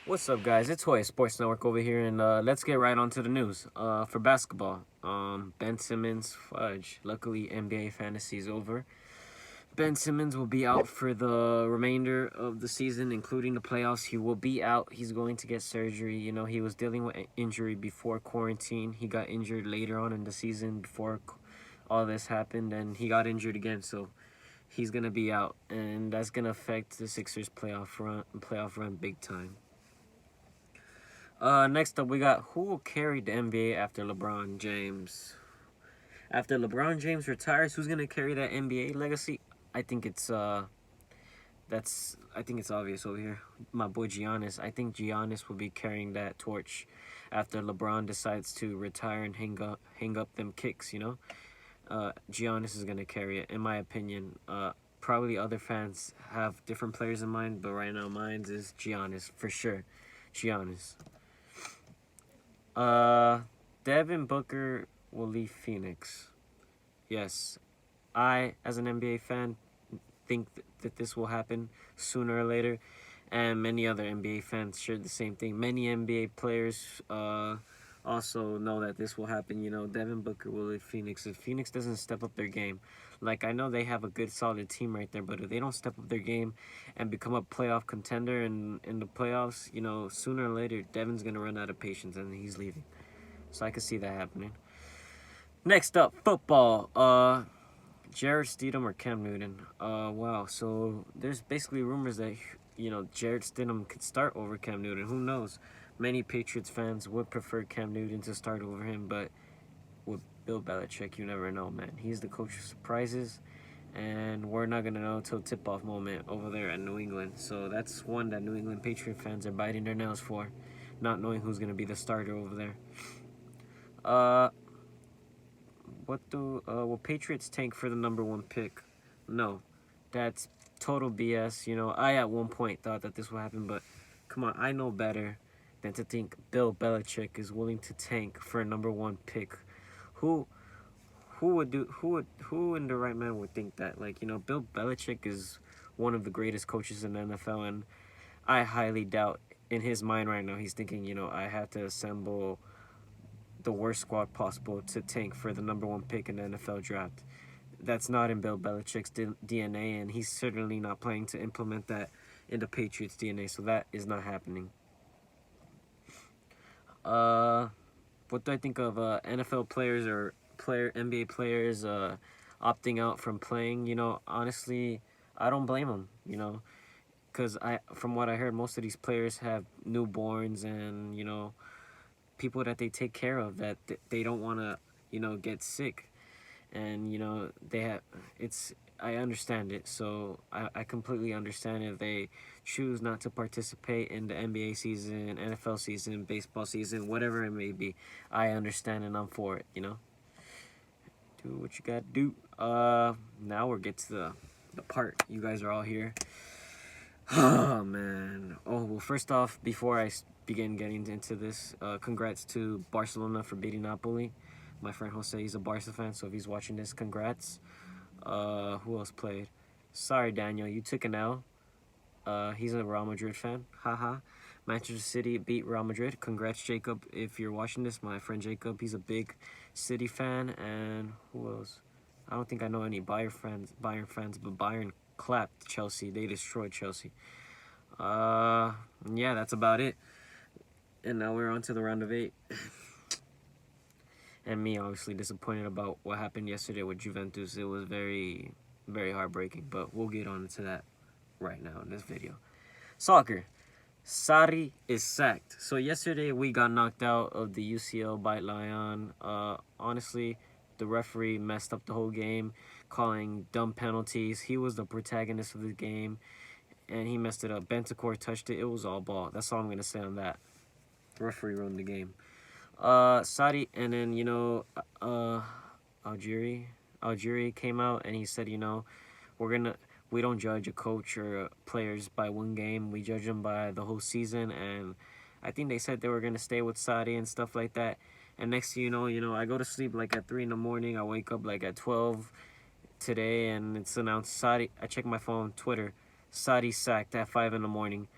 What's up, guys? It's Hoya Sports Network over here, and let's get right on to the news. For basketball, Ben Simmons, fudge. Luckily, NBA fantasy is over. Ben Simmons will be out for the remainder of the season, including the playoffs. He will be out. He's going to get surgery. You know, he was dealing with an injury before quarantine. He got injured later on in the season before all this happened, and he got injured again. So he's gonna be out, and that's gonna affect the Sixers' playoff run big time. Next up, we got who will carry the NBA after LeBron James. After LeBron James retires, who's gonna carry that NBA legacy? I think it's obvious over here. My boy Giannis. I think Giannis will be carrying that torch after LeBron decides to retire and hang up them kicks. Giannis is gonna carry it, in my opinion. Probably other fans have different players in mind, but right now mine is Giannis for sure. Giannis. Devin Booker will leave Phoenix. Yes, I, as an NBA fan, think that this will happen sooner or later, and many other NBA fans share the same thing. Many NBA players also know that this will happen. Devin Booker will leave Phoenix if Phoenix doesn't step up their game. Like, I know they have a good, solid team right there, but if they don't step up their game and become a playoff contender in the playoffs, sooner or later, Devin's going to run out of patience and he's leaving. So I can see that happening. Next up, football. Jarret, Stidham, or Cam Newton. Wow. So there's basically rumors that, Jarret Stidham could start over Cam Newton. Who knows? Many Patriots fans would prefer Cam Newton to start over him, but with Bill Belichick, you never know, man. He's the coach of surprises, and we're not going to know till tip-off moment over there at New England. So that's one that New England Patriot fans are biting their nails for, not knowing who's going to be the starter over there. Will Patriots tank for the number one pick? No, that's total BS. I at one point thought that this would happen, but come on, I know better than to think Bill Belichick is willing to tank for a number one pick. Who in the right man would think that? Bill Belichick is one of the greatest coaches in the NFL, and I highly doubt in his mind right now he's thinking, I have to assemble the worst squad possible to tank for the number one pick in the NFL draft. That's not in Bill Belichick's DNA, and he's certainly not planning to implement that in the Patriots' DNA, so that is not happening. What do I think of NFL players or NBA players opting out from playing? Honestly, I don't blame them, because from what I heard, most of these players have newborns and, people that they take care of that they don't want to get sick, and I understand it. So I completely understand if they choose not to participate in the NBA season, NFL season, baseball season, whatever it may be. I understand and I'm for it. Do what you gotta do. Now we'll get to the part you guys are all here. Oh man. Oh well, first off, before I begin getting into this, congrats to Barcelona for beating Napoli. My friend Jose, he's a Barca fan, so if he's watching this, congrats. Who else played? Sorry, Daniel, you took an L. He's a Real Madrid fan. Haha. Manchester City beat Real Madrid. Congrats, Jacob, if you're watching this. My friend Jacob, he's a big City fan. And who else? I don't think I know any Bayern fans, but Bayern clapped Chelsea. They destroyed Chelsea. Yeah, that's about it. And now we're on to the round of 8. And me, obviously, disappointed about what happened yesterday with Juventus. It was very, very heartbreaking. But we'll get on to that right now in this video. Soccer. Sarri is sacked. So yesterday we got knocked out of the UCL by Lyon. Honestly, the referee messed up the whole game, calling dumb penalties. He was the protagonist of the game, and he messed it up. Bentancur touched it. It was all ball. That's all I'm going to say on that. The referee ruined the game. Sarri, and then, Algeri came out, and he said, we don't judge a coach or players by one game. We judge them by the whole season, and I think they said they were going to stay with Sarri and stuff like that. And next thing you know, I go to sleep like at 3 in the morning. I wake up like at 12 today, and it's announced Sarri. I check my phone, Twitter, Sarri sacked at 5 in the morning.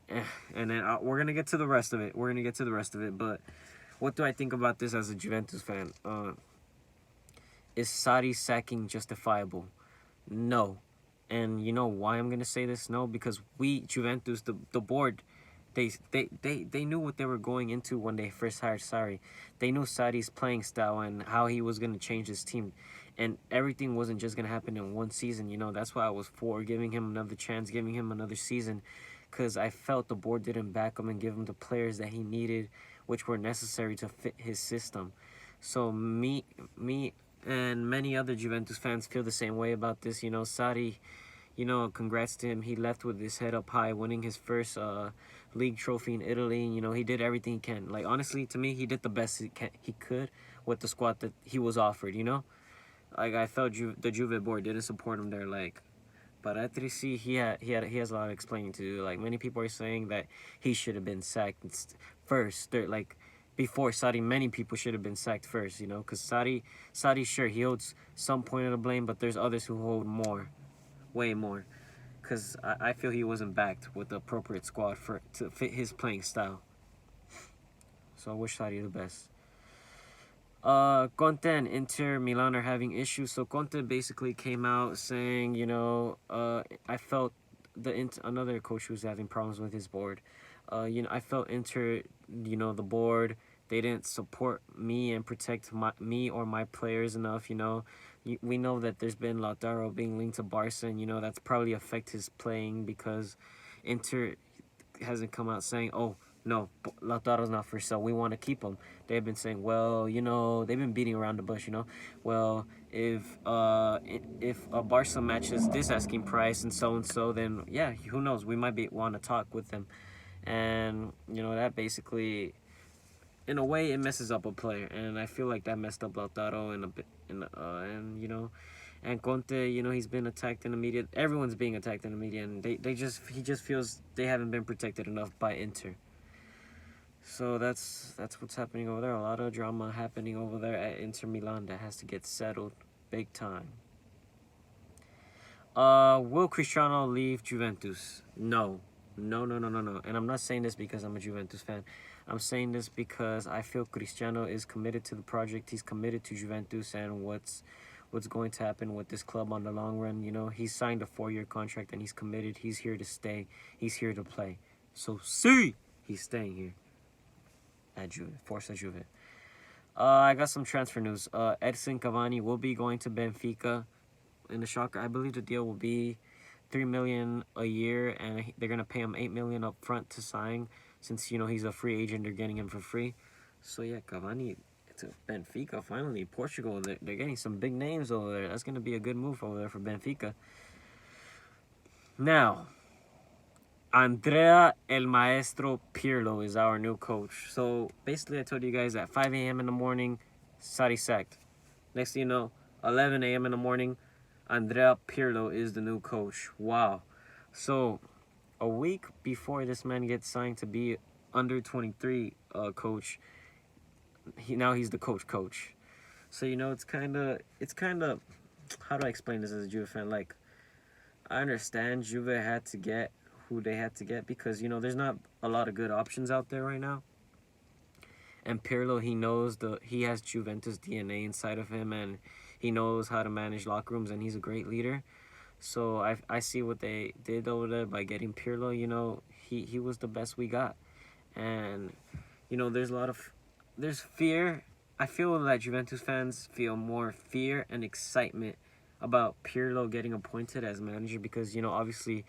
And then we're gonna get to the rest of it. But what do I think about this as a Juventus fan? Is Sarri sacking justifiable? No. And you know why I'm gonna say this? No, because we Juventus, the board, they knew what they were going into when they first hired Sarri. They knew Sarri's playing style and how he was gonna change his team, and everything wasn't just gonna happen in one season. You know, that's why I was for giving him another chance, giving him another season, because I felt the board didn't back him and give him the players that he needed, which were necessary to fit his system. So me and many other Juventus fans feel the same way about this. You know, Sarri, you know, congrats to him. He left with his head up high, winning his first league trophy in Italy. You know, he did everything he can. Like, honestly, to me, he did the best he could with the squad that he was offered, you know? Like, I felt the Juve board didn't support him there. Like, Patriots, he has a lot of explaining to do. Like, many people are saying that he should have been sacked first. Like, before Sarri, many people should have been sacked first, you know? Because Sarri, sure, he holds some point of the blame, but there's others who hold more. Way more, because I feel he wasn't backed with the appropriate squad to fit his playing style. So I wish Sarri the best. Conte and Inter Milan are having issues. So Conte basically came out saying, you know, I felt another coach who's having problems with his board. You know, I felt Inter, you know, the board, they didn't support me and protect me or my players enough. You know, we know that there's been Lautaro being linked to Barca, and you know that's probably affect his playing because Inter hasn't come out saying, oh no, Lautaro's not for sale, we want to keep him. They've been saying, well, you know, they've been beating around the bush, you know. Well, if a Barca matches this asking price and so, then yeah, who knows? We might want to talk with them, and you know that basically, in a way, it messes up a player, and I feel like that messed up Lautaro in a bit, and you know, and Conte, you know, he's been attacked in the media. Everyone's being attacked in the media, and he just feels they haven't been protected enough by Inter. So that's what's happening over there. A lot of drama happening over there at Inter Milan that has to get settled big time. Will Cristiano leave Juventus? No. And I'm not saying this because I'm a Juventus fan. I'm saying this because I feel Cristiano is committed to the project. He's committed to Juventus and what's going to happen with this club on the long run. You know, he's signed a 4-year contract and he's committed. He's here to stay. He's here to play. So, he's staying here at Juve. Forza Juve. I got some transfer news. Edson Cavani will be going to Benfica. In the shocker, I believe the deal will be $3 million a year, and they're gonna pay him $8 million up front to sign, since you know he's a free agent. They're getting him for free. So yeah, Cavani to Benfica finally. Portugal, they're getting some big names over there. That's gonna be a good move over there for Benfica. Now, Andrea El Maestro Pirlo is our new coach. So basically, I told you guys at 5 a.m. in the morning, Sarri sacked. Next thing you know, 11 a.m. in the morning, Andrea Pirlo is the new coach. Wow. So, a week before this man gets signed to be under 23 coach, now he's the coach. So, you know, it's kind of, how do I explain this as a Juve fan? Like, I understand Juve had to get who they had to get because, you know, there's not a lot of good options out there right now. And Pirlo, he has Juventus DNA inside of him, and he knows how to manage locker rooms, and he's a great leader. So I see what they did over there by getting Pirlo. You know, he was the best we got. And, you know, there's fear. I feel that Juventus fans feel more fear and excitement about Pirlo getting appointed as manager because, you know, obviously,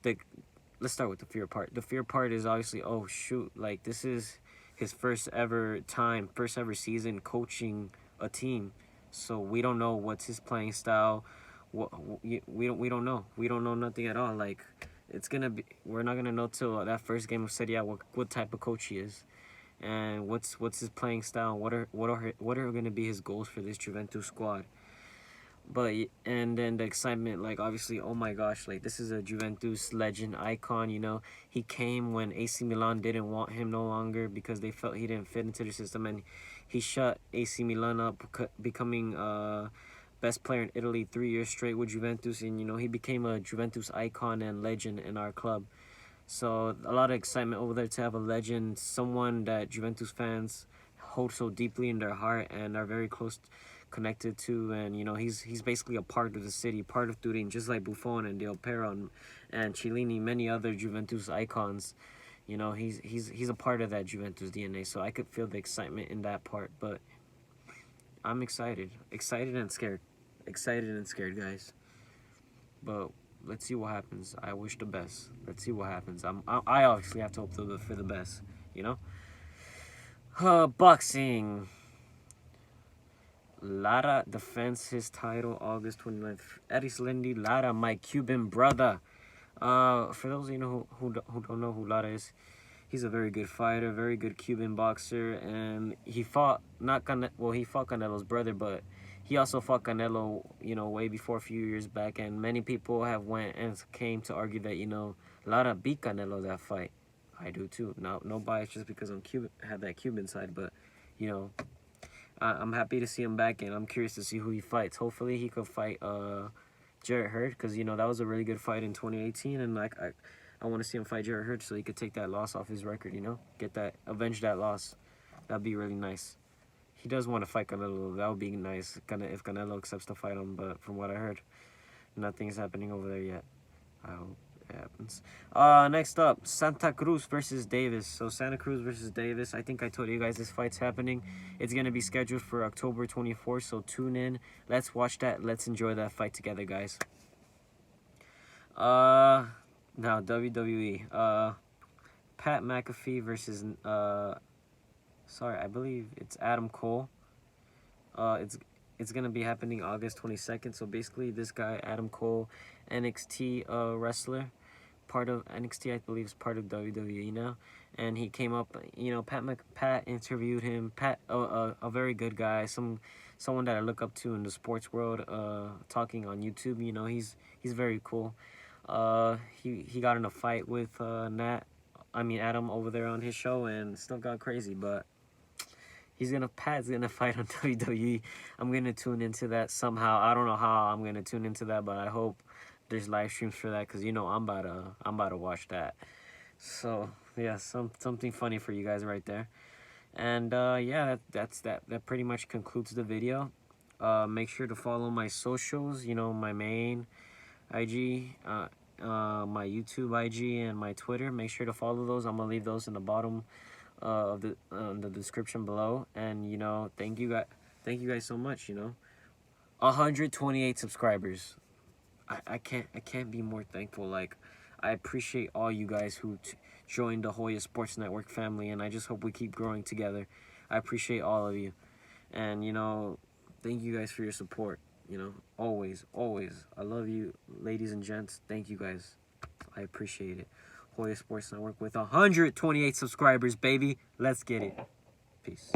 let's start with the fear part. The fear part is obviously, oh, shoot, like, this is his first ever season coaching a team. So we don't know what's his playing style. We don't know. We don't know nothing at all. Like, we're not gonna know till that first game of Serie A what type of coach he is, and what's his playing style. What are gonna be his goals for this Juventus squad? And then the excitement, like, obviously, oh my gosh, like, this is a Juventus legend icon, you know. He came when AC Milan didn't want him no longer because they felt he didn't fit into the system, and he shut AC Milan up, becoming best player in Italy 3 years straight with Juventus, and, you know, he became a Juventus icon and legend in our club. So a lot of excitement over there to have a legend, someone that Juventus fans hold so deeply in their heart and are very close connected to. And he's basically a part of the city, part of Turin, just like Buffon and Del Piero and Chiellini, many other Juventus icons. He's a part of that Juventus DNA, so I could feel the excitement in that part. But I'm excited and scared, guys. But let's see what happens. I wish the best. Let's see what happens. I obviously have to hope for the best. Boxing. Lara defends his title August 29th. Erislandy Lara, my Cuban brother. For those of you who don't know who Lara is, he's a very good fighter, very good Cuban boxer, and he fought he fought Canelo's brother, but he also fought Canelo, way before, a few years back, and many people have went and came to argue that, Lara beat Canelo that fight. I do too. No bias just because I'm Cuban, have that Cuban side, but I'm happy to see him back, and I'm curious to see who he fights. Hopefully he could fight Jarret, because that was a really good fight in 2018, and I want to see him fight Jarret so he could take that loss off his record, avenge that loss. That'd be really nice. He does want to fight Canelo. That would be nice if Canelo accepts to fight him, but from what I heard, nothing's happening over there yet. I hope it happens. Next up, Santacruz versus Davis. So Santacruz versus Davis. I think I told you guys this fight's happening. It's going to be scheduled for October 24th, so tune in. Let's watch that. Let's enjoy that fight together, guys. Now WWE. Pat Mcafee versus I believe it's Adam Cole. It's gonna be happening August 22nd. So basically, this guy Adam Cole, NXT wrestler, part of NXT, I believe, is part of WWE now. And he came up, Pat interviewed him. Pat, a very good guy, someone that I look up to in the sports world. Talking on YouTube, he's very cool. He got in a fight with Adam over there on his show, and stuff got crazy, but Pat's gonna fight on WWE. I'm gonna tune into that somehow. I don't know how I'm gonna tune into that, but I hope there's live streams for that, because I'm about to watch that. So yeah, something funny for you guys right there. And yeah, that pretty much concludes the video. Make sure to follow my socials, my main IG, my YouTube IG, and my Twitter. Make sure to follow those. I'm gonna leave those in the bottom of the description below. And thank you guys so much. 128 subscribers. I can't be more thankful. Like, I appreciate all you guys who joined the Joya Sports Network family, and I just hope we keep growing together. I appreciate all of you, and thank you guys for your support. Always. I love you, ladies and gents. Thank you guys. I appreciate it. Joya Sports Network with 128 subscribers, baby. Let's get it. Peace.